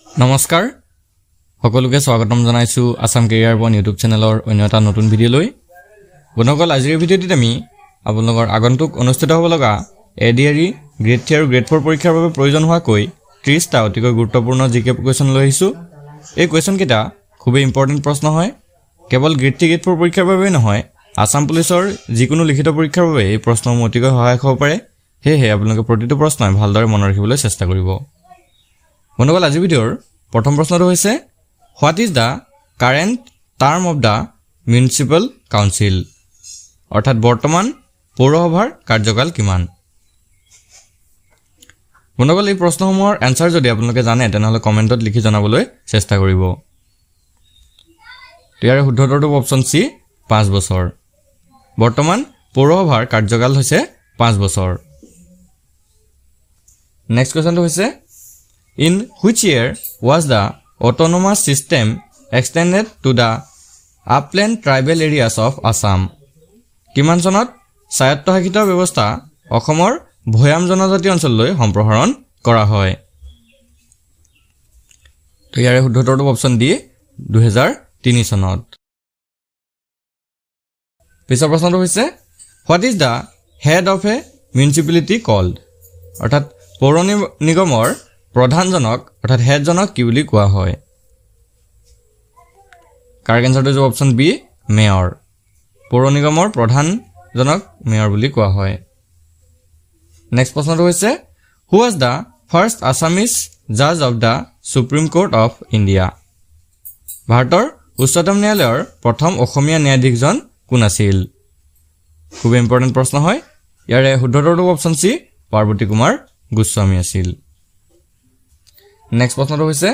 নমস্কাৰ সকলোকে স্বাগতম জনাইছো আসাম কেৰিয়াৰ বন ইউটিউব চেনেলৰ অন্য এটা নতুন ভিডিঅ'লৈ। বন্ধুসকল, আজিৰ ভিডিঅ'টিত আমি আপোনালোকৰ আগন্তুক অনুষ্ঠিত হ'ব লগা এডিআৰই গ্ৰেড 3 আৰু গ্ৰেড 4 পৰীক্ষাৰ বাবে প্ৰয়োজন হোৱাকৈ 30টা অতিকৈ গুৰুত্বপূৰ্ণ জিকে কুৱেশ্যন লৈ আহিছোঁ। এই কুৱেশ্যনকেইটা খুবেই ইম্পৰ্টেণ্ট প্ৰশ্ন হয়। কেৱল গ্ৰেড 3 গ্ৰেড 4 পৰীক্ষাৰ বাবেই নহয়, আসাম পুলিচৰ যিকোনো লিখিত পৰীক্ষাৰ বাবে এই প্ৰশ্নসমূহ অতিকৈ সহায়ক হ'ব পাৰে। সেয়েহে আপোনালোকে প্ৰতিটো প্ৰশ্নই ভালদৰে মনত ৰাখিবলৈ চেষ্টা কৰিব। বন্ধুসকল, আজিৰ ভিডিঅ'ৰ প্ৰথম প্ৰশ্নটো হৈছে what is the current term of the municipal council, অৰ্থাৎ বৰ্তমান পৌৰসভাৰ কাৰ্যকাল কিমান। বন্ধুসকল, এই প্ৰশ্নসমূহৰ এনচাৰ যদি আপোনালোকে জানে তেনেহ'লে কমেণ্টত লিখি জনাবলৈ চেষ্টা কৰিব। ইয়াৰে শুদ্ধ উত্তৰটো অপশ্যন চি 5 বছৰ। বৰ্তমান পৌৰসভাৰ কাৰ্যকাল হৈছে 5 বছৰ। নেক্সট কুৱেশ্যনটো হৈছে In which year was the autonomous system extended to the upland tribal areas of Assam? কিমান চনত স্বায়ত্তশাসিত ব্যৱস্থা অসমৰ ভৈয়াম জনজাতি অঞ্চললৈ সম্প্ৰসাৰণ কৰা হয়। তো ইয়াৰে শুদ্ধ উত্তৰটো অপশ্যন ডি 2003 চনত। পিছৰ প্ৰশ্নটো হৈছে what is the head of a municipality called, অৰ্থাৎ পৌৰ নিগমৰ প্ৰধানজনক অৰ্থাৎ হেডজনক কি বুলি কোৱা হয়। কাৰেক্ট এনচাৰটো হৈছে অপশ্যন বি মেয়ৰ। পৌৰ নিগমৰ প্ৰধানজনক মেয়ৰ বুলি কোৱা হয়। নেক্সট প্ৰশ্নটো হৈছে who was the first Assamese জাজ of the supreme court of India, ভাৰতৰ উচ্চতম ন্যায়ালয়ৰ প্ৰথম অসমীয়া ন্যায়াধীশজন কোন আছিল। খুব ইম্পৰ্টেণ্ট প্ৰশ্ন হয়। ইয়াৰে শুদ্ধ উত্তৰটো অপশ্যন চি পাৰ্বতী কুমাৰ গোস্বামী আছিল। নেক্সট প্ৰশ্নটো হৈছে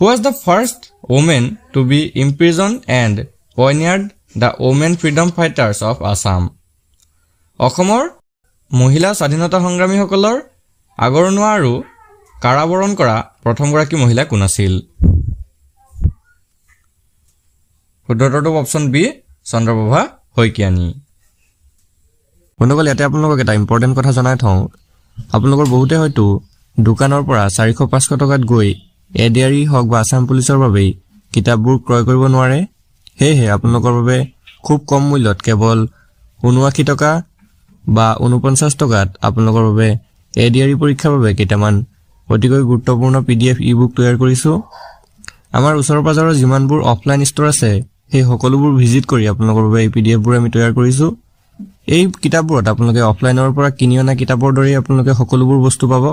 who was the first women to be imprison and pioneered the women freedom fighters of Assam, অসমৰ মহিলা স্বাধীনতা সংগ্ৰামীসকলৰ আগৰণুৱা আৰু কাৰাবৰণ কৰা প্ৰথমগৰাকী মহিলা কোন আছিল। শুদ্ধ উত্তৰটো অপশ্যন বি চন্দ্ৰপ্ৰভা শইকীয়ানী। বন্ধুসকল, ইয়াতে আপোনালোকক এটা ইম্পৰ্টেণ্ট কথা জনাই থওঁ। আপোনালোকৰ বহুতে হয়তো দোকানৰ পৰা 400-500 টকাত গৈ এডিআৰই হওক বা আসাম পুলিচৰ বাবেই কিতাপবোৰ ক্ৰয় কৰিব নোৱাৰে। সেয়েহে আপোনালোকৰ বাবে খুব কম মূল্যত কেৱল 79 টকা বা 49 টকাত আপোনালোকৰ বাবে এডিআৰই পৰীক্ষাৰ বাবে কেইটামান অতিকৈ গুৰুত্বপূৰ্ণ PDF ই-বুক তৈয়াৰ কৰিছোঁ। আমাৰ ওচৰৰ পাজৰৰ যিমানবোৰ অফলাইন ষ্ট'ৰ আছে সেই সকলোবোৰ ভিজিট কৰি আপোনালোকৰ বাবে এই PDFবোৰ আমি তৈয়াৰ কৰিছোঁ। এই কিতাপবোৰত আপোনালোকে অফলাইনৰ পৰা কিনি অনা কিতাপৰ দৰেই আপোনালোকে সকলোবোৰ বস্তু পাব।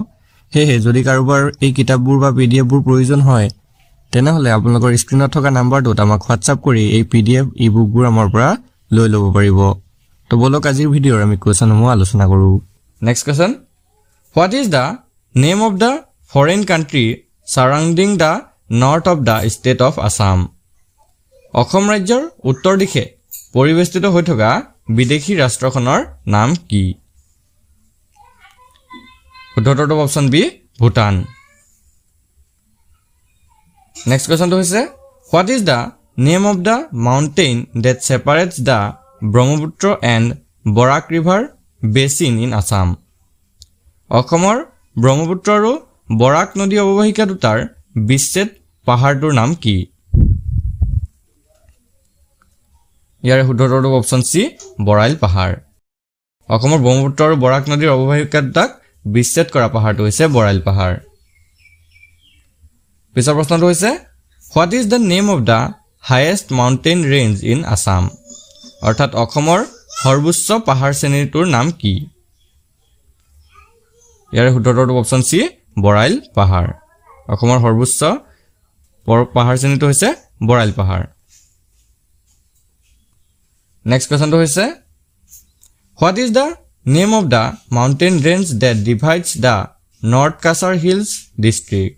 সেয়েহে যদি কাৰোবাৰ এই কিতাপবোৰ বা PDFবোৰ প্ৰয়োজন হয় তেনেহ'লে আপোনালোকৰ স্ক্ৰীণত থকা নাম্বাৰটোত আমাক হোৱাটছআপ কৰি এই PDF ই-বুকবোৰ আমাৰ পৰা লৈ ল'ব পাৰিব। তো বলক আজিৰ ভিডিঅ'ৰ আমি কুৱেশ্যনসমূহ আলোচনা কৰোঁ। Next question what is the name of the foreign country surrounding the north of the state of Assam, Assam ৰাজ্যৰ উত্তৰ দিশে পৰিৱেষ্টিত হৈ থকা বিদেশী ৰাষ্ট্ৰখনৰ নাম কি। শুদ্ধ উত্তৰটো অপশ্যন বি ভূটান। নেক্সট কুৱেশ্যনটো হৈছে what is the name of the mountain that separates the Brahmaputra and Barak river basin in Assam, অসমৰ ব্ৰহ্মপুত্ৰ আৰু বৰাক নদী অৱবাহিকা দুটাৰ বিচ্ছেদ পাহাৰটোৰ নাম কি। ইয়াৰে শুদ্ধ উত্তৰটো অপশ্যন চি বৰাইল পাহাৰ। অসমৰ ব্ৰহ্মপুত্ৰ আৰু বৰাক নদীৰ অৱবাহিকা দুটাক বিচ্ছেদ কৰা পাহাৰটো হৈছে বৰাইল পাহাৰ। পিছৰ প্ৰশ্নটো হৈছে what is the name of the highest mountain range in Assam, অৰ্থাৎ অসমৰ সৰ্বোচ্চ পাহাৰ শ্ৰেণীটোৰ নাম কি। ইয়াৰে শুদ্ধ উত্তৰটো অপশ্যন চি বৰাইল পাহাৰ। অসমৰ সৰ্বোচ্চ পাহাৰ শ্ৰেণীটো হৈছে বৰাইল পাহাৰ। নেক্সট কুৱেশ্যনটো হৈছে what is the name of the mountain range that divides the north Cachar hills district,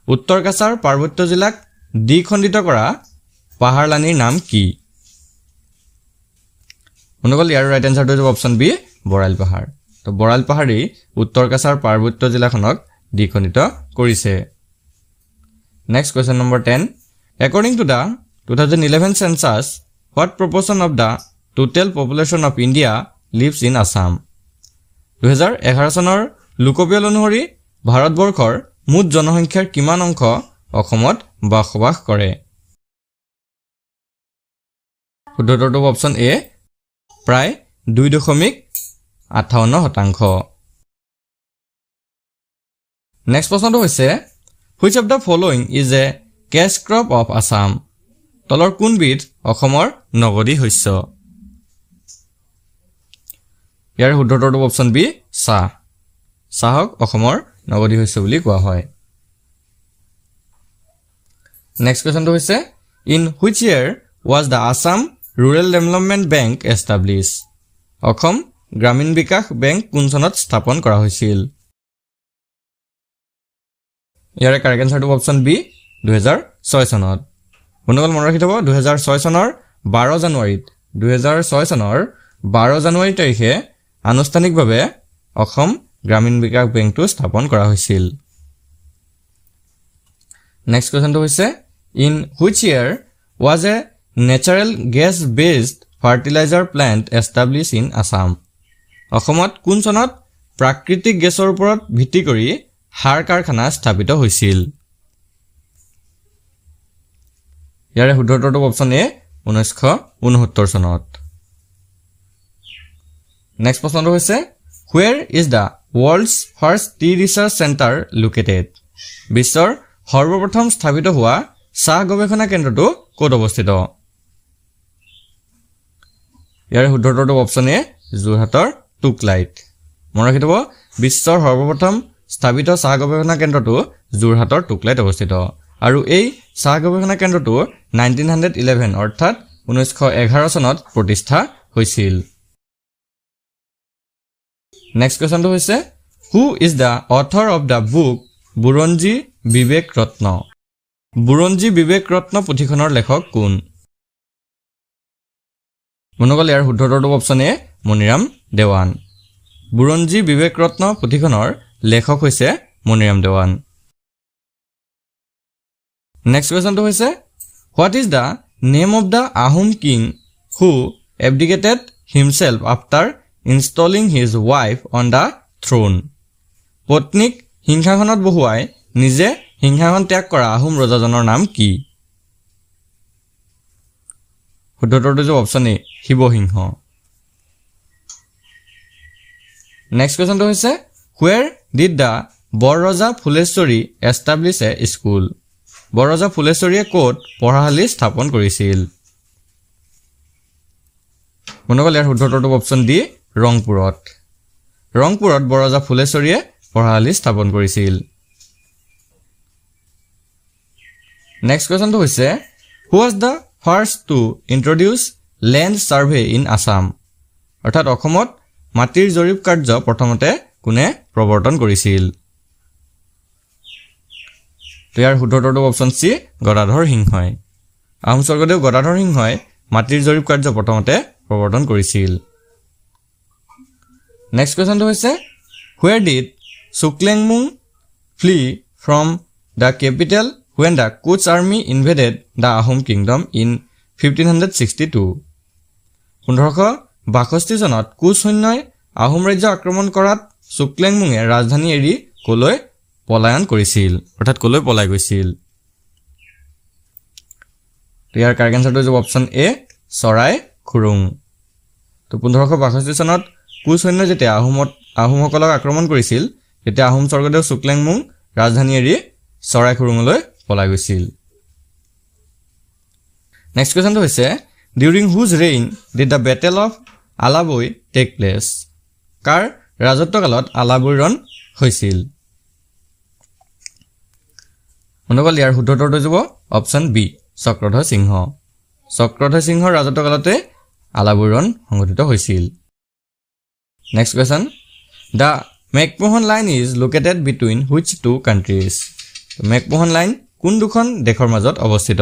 উত্তৰ কাছাৰ পাৰ্বত্য জিলাক দ্বিখণ্ডিত কৰা পাহাৰলানিৰ নাম কি। বন্ধুসকল, ইয়াৰ ৰাইট এনচাৰটো হৈছে অপশ্যন বি বৰাইল পাহাৰ। তো বৰাইল পাহাৰেই উত্তৰ কাছাৰ পাৰ্বত্য জিলাখনক দ্বিখণ্ডিত কৰিছে। Next question number 10 according to the 2011 census what proportion of the total population of India lives in Assam, 2011 চনৰ লোকপিয়ল অনুসৰি ভাৰতবৰ্ষৰ মুঠ জনসংখ্যাৰ কিমান অংশ অসমত বসবাস কৰে শুদ্ধটো অপচন এ প্ৰায় 2.58%। নেক্সট প্ৰশ্নটো হৈছে which of the following is a cash crop of Assam? তলৰ কোনবিধ অসমৰ নগদী শস্য? ইয়াৰ শুদ্ধটো অপচন বি চাহ। চাহক অসমৰ নগদী শস্য বুলি কোৱা হয়। নেক্সট কোৱেশ্চনটো হৈছে in which year was the Assam Rural Development Bank established? Assam Gramin Vikash bank কোন চনত স্থাপন কৰা হৈছিল? ইয়াৰ কাৰেক্ট আনসাৰটো অপচন বি 2006 চনত। বন্ধুসকল মনত ৰাখি থব 2006 চনৰ 12 জানুৱাৰীত 2006 চনৰ 12 জানুৱাৰী তাৰিখে আনুষ্ঠানিকভাৱে অসম গ্ৰামীণ বিকাশ বেংকটো স্থাপন কৰা হৈছিল। নেক্সট কোৱেশ্চনটো হৈছে in which year was a natural gas based fertilizer plant established in Assam? অসমত কোন চনত প্ৰাকৃতিক গেছৰ ওপৰত ভিত্তি কৰি সাৰ কাৰখানা স্থাপিত হৈছিল? ইয়াৰে শুদ্ধটো অপচন এ 1969 চনত। নেক্সট প্ৰশ্নটো হৈছে where is the world's first tea research center located? বিশ্বৰ সৰ্বপ্ৰথম স্থাপিত হোৱা চাহ গৱেষণা কেন্দ্ৰটো ক'ত অৱস্থিত? ইয়াৰে শুদ্ধটো অপচন এ যোৰহাটৰ টুকলাইত। মনত ৰাখি থব বিশ্বৰ সৰ্বপ্ৰথম স্থাপিত চাহ গৱেষণা কেন্দ্ৰটো যোৰহাটৰ টুকলাইত অৱস্থিত আৰু এই চাহ গৱেষণা কেন্দ্ৰটো 1911 অৰ্থাৎ 1911 চনত প্ৰতিষ্ঠা হৈছিল। নেক্সট কোৱেশ্চনটো হৈছে who is the author of the book বুৰঞ্জী বিবেক ৰত্ন? বুৰঞ্জী বিবেক ৰত্ন পুথিখনৰ লেখক কোন? বন্ধুসকল ইয়াৰ শুদ্ধটো অপচন এ মণিৰাম দেৱান। বুৰঞ্জী বিবেক ৰত্ন পুথিখনৰ লেখক হৈছে মণিৰাম দেৱান। নেক্সট কোৱেশ্চনটো হৈছে what is the name of the Ahom king who abdicated himself after installing his wife on the throne? পত্নীক সিংহাসনত বহুৱাই নিজে সিংহাসন ত্যাগ কৰা আহোম ৰজাজনৰ নাম কি? শুদ্ধটো অপচন এ শিৱসিংহ। নেক্সট কোৱেশ্চনটো হৈছে where did the Borraja Phuleswari establish a school? Borraja ফুলেশ্বৰীয়ে ক'ত পঢ়াশালী স্থাপন কৰিছিল? বন্ধুসকল ইয়াৰ শুদ্ধটো অপচন ডি ৰংপুৰত। ৰংপুৰত বৰৰজা ফুলেশ্বৰীয়ে পঢ়াশালী স্থাপন কৰিছিল। নেক্সট কোৱেশ্চনটো হৈছে who was the first to introduce land survey in Assam? অৰ্থাৎ অসমত মাটিৰ জৰীপ কাৰ্য প্ৰথমতে কোনে প্ৰৱৰ্তন কৰিছিল? ইয়াৰ শুদ্ধটো অপচন চি গদাধৰ সিংহই। আহোম স্বৰ্গদেউ গদাধৰ সিংহই মাটিৰ জৰীপ কাৰ্য প্ৰথমতে প্ৰৱৰ্তন কৰিছিল। নেক্সট কোৱেশ্চনটো হৈছে where did Suklengmung flee from the capital when the Kutch army invaded the Ahom kingdom in 1562? 1562 চনত কোচ সৈন্যই আহোম ৰাজ্য আক্ৰমণ কৰাত শুক্লেংমুঙে ৰাজধানী এৰি কলৈ পলায়ন কৰিছিল অৰ্থাৎ কলৈ পলাই গৈছিল? ইয়াৰ কাৰেক্ট আনসাৰটো হৈছে অপচন এ চৰাই খুৰুং। তো 1562 চনত কোচ সৈন্য যেতিয়া আহোমসকলক আক্ৰমণ কৰিছিল তেতিয়া আহোম স্বৰ্গদেউ শুক্লেংমুং ৰাজধানী এৰি চৰাই খুৰুঙলৈ পলাই গৈছিল। নেক্সট কোৱেশ্চনটো হৈছে during whose reign did the battle of Alaboi take place? কাৰ ৰাজত্বকালত আলাবৈ ৰণ হৈছিল? বন্ধুসকল ইয়াৰ শুদ্ধটো হ'ব অপচন বি চক্ৰধ্বজ সিংহ। চক্ৰধ্বজ সিংহৰ ৰাজত্বকালতে আলাবৈ ৰণ সংঘটিত হৈছিল। Next question the McMahon line is located between which two countries? McMahon line কোন দুখন দেশৰ মাজত অৱস্থিত?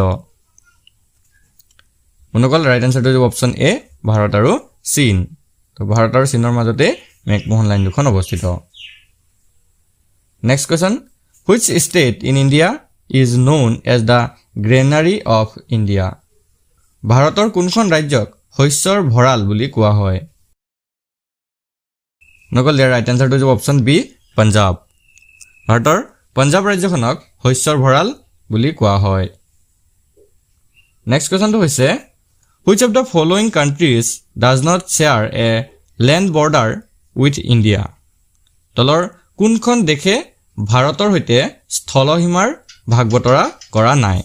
বন্ধুসকল ৰাইট আনসাৰটো হ'ব অপচন এ ভাৰত আৰু চীন। তো ভাৰত আৰু চীনৰ মাজতে মেকমোহন লাইন দুখন অৱস্থিত। Next question which state in India is known as the granary of India? ভাৰতৰ কোনখন ৰাজ্যক শস্যৰ ভঁৰাল বুলি কোৱা হয়? নকল ইয়াৰ ৰাইট আনসাৰটো হ'ব অপচন বি পঞ্জাব। ভাৰতৰ পঞ্জাব ৰাজ্যখনক শস্যৰ ভঁৰাল বুলি কোৱা হয় নেক্সট কোৱেশ্চনটো হৈছে which of the following countries does not share a land border with India তলৰ কোনখন দেশে ভাৰতৰ সৈতে স্থলসীমাৰ ভাগ বতৰা কৰা নাই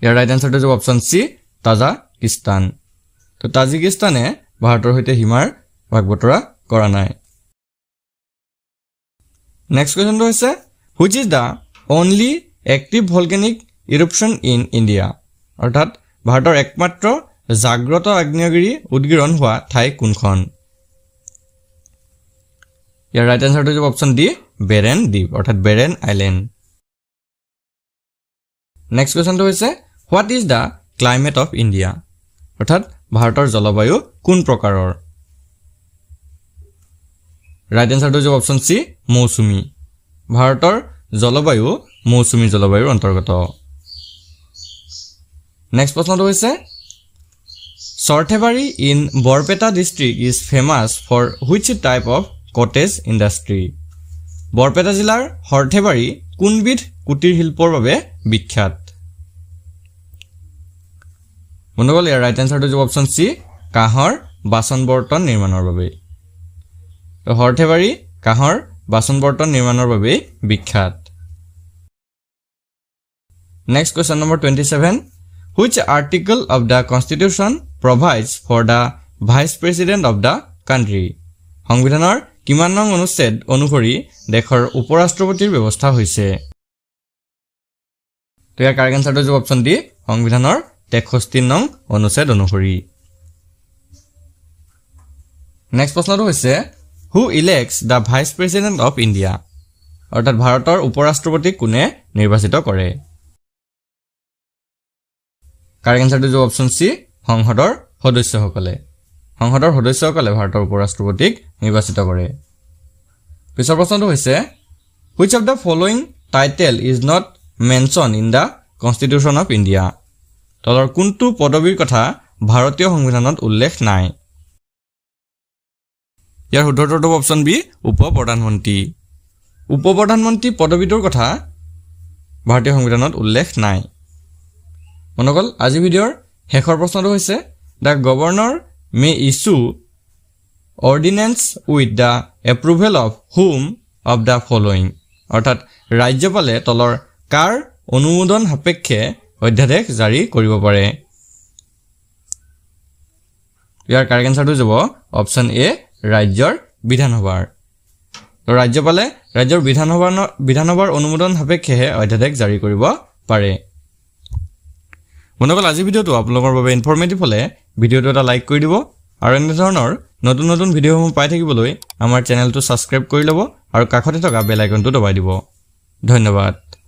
ইয়াৰ ৰাইট আনসাৰটো হ'ব অপচন সি তাজিকিস্তান তো তাজিকিস্তানে ভাৰতৰ সৈতে সীমাৰ ভাগ বতৰা কৰা নাই নেক্সট কোৱেশ্চনটো হৈছে which is the only active volcanic eruption in India অৰ্থাৎ ভাৰতৰ একমাত্ৰ জাগ্ৰত আগ্নেয়গিৰি উদ্গীৰণ হোৱা ঠাই কোনখন ইয়াৰ ৰাইট আনসাৰটো হ'ব অপচন ডি বেৰেন দ্বীপ অৰ্থাৎ বেৰেন আইল্যান্ড নেক্সট কোৱেশ্চনটো হৈছে what is the climate of India অৰ্থাৎ ভাৰতৰ জলবায়ু কোন প্ৰকাৰৰ ৰাইট আনসাৰটো হ'ব অপচন সি মৌচুমী ভাৰতৰ জলবায়ু মৌচুমী জলবায়ুৰ অন্তৰ্গত নেক্সট প্ৰশ্নটো হৈছে Sorthebari in Borpeta district is famous for which type of cottage industry Barpeta জিলাৰ সৰ্থেবাৰী কোনবিধ কুটিৰ শিল্পৰ বাবে বিখ্যাত বন্ধুসকল ইয়াৰ ৰাইট আনসাৰটো হ'ব অপচন সি কাঁহৰ বাচন বৰ্তন নিৰ্মাণৰ বাবে সৰ্থেবাৰী কাঁহৰ বাচন বৰ্তন নিৰ্মাণৰ বাবে বিখ্যাত next question number 27 which article of the constitution provides for the vice president of the country সংবিধানৰ কিমান নং অনুচ্ছেদ অনুসৰি দেশৰ উপৰাষ্ট্ৰপতিৰ ব্যৱস্থা হৈছে তো ইয়াৰ কাৰেক্ট আনসাৰটো হ'ব অপচন ডি সংবিধানৰ 63 নং অনুচ্ছেদ অনুসৰি নেক্সট প্ৰশ্নটো হৈছে who elects the vice president of India অৰ্থাৎ ভাৰতৰ উপৰাষ্ট্ৰপতিক কোনে নিৰ্বাচিত কৰে কাৰেক্ট আনসাৰটো হ'ব অপচন সি সংসদৰ সদস্যসকলে ভাৰতৰ উপৰাষ্ট্ৰপতিক নিৰ্বাচিত কৰে পিছৰ প্ৰশ্নটো হৈছে which of the following title is not mentioned in the constitution of India তলৰ কোনটো পদবীৰ কথা ভাৰতীয় সংবিধানত উল্লেখ নাই ইয়াৰ উত্তৰটো হ'ব অপচন বি উপ-প্ৰধানমন্ত্ৰী পদবীটোৰ কথা ভাৰতীয় সংবিধানত উল্লেখ নাই বন্ধুসকল আজি ভিডিঅ'ৰ শেষৰ প্ৰশ্নটো হৈছে the governor may issue ordinance with the approval of whom of the following অৰ্থাৎ ৰাজ্যপালে তলৰ কাৰ অনুমোদন সাপেক্ষে অধ্যাদেশ জাৰি কৰিব পাৰে ইয়াৰ কাৰেক্ট আনসাৰটো হ'ব অপচন এ ৰাজ্যৰ বিধানসভাৰ তো ৰাজ্যপালে ৰাজ্যৰ বিধানসভাৰ অনুমোদন সাপেক্ষে অধ্যাদেশ জাৰি কৰিব পাৰে বন্ধুসকল আজি ভিডিঅ'টো আপোনালোকৰ বাবে ইনফৰমেটিভ হ'লে ভিডিঅ'টো এটা লাইক কৰি দিব আৰু এনে ধৰণৰ নতুন নতুন ভিডিঅ'সমূহ পাই থাকিবলৈ আমাৰ চেনেলটো ছাবস্ক্ৰাইব কৰি ল'ব আৰু কাষতে থকা বেল আইকনটো দবাই দিব ধন্যবাদ